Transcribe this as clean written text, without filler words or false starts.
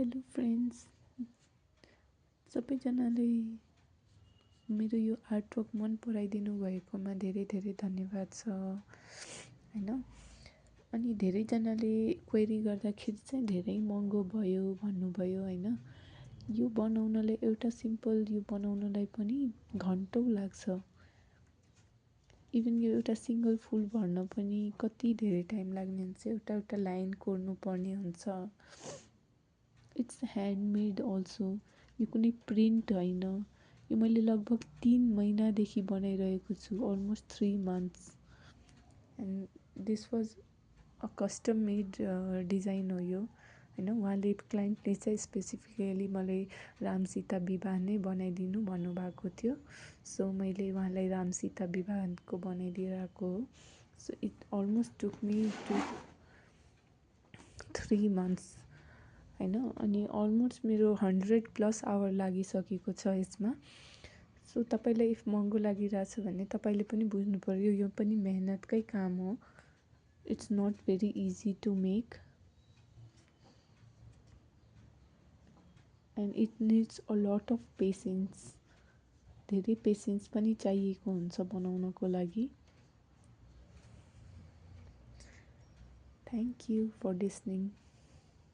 Hello friends, सबैजनाले मेरो यो आर्टवर्क मन पराइदिनु भएकोमा धेरै धेरै धन्यवाद छ हैन। अनि धेरैजनाले क्वेरी गर्दाखेरि चाहिँ धेरै महँगो भयो भन्नुभयो हैन। यो बनाउनलाई एउटा सिम्पल यो बनाउनलाई पनि घन्टौँ लाग्छ। इभन यो एउटा सिंगल फुल भर्न पनि कति धेरै टाइम लाग्ने हुन्छ, एउटा एउटा लाइन कोर्नु पर्ने हुन्छ। इट्स ह्यान्डमेड अल्सो, यो कुनै प्रिन्ट होइन। यो मैले लगभग 3 महिनादेखि बनाइरहेको छु, almost 3 months। And this was a custom made design हो यो हैन। उहाँले क्लाइन्टले चाहिँ स्पेसिफिकली मलाई राम सीता विवाह नै बनाइदिनु भन्नुभएको थियो। सो मैले उहाँलाई राम सीता विवाहको बनाइदिएको हो। So it almost took me 3 months हैन। अनि अलमोस्ट मेरो 100+ आवर लागिसकेको छ यसमा। सो तपाईँलाई इफ महँगो लागिरहेछ भने तपाईँले पनि बुझ्नु पर्यो, यो पनि मेहनतकै काम हो। It's not very easy to make and it needs a lot of patience. धेरै पेसेन्स पनि चाहिएको हुन्छ बनाउनको लागि। Thank you for listening.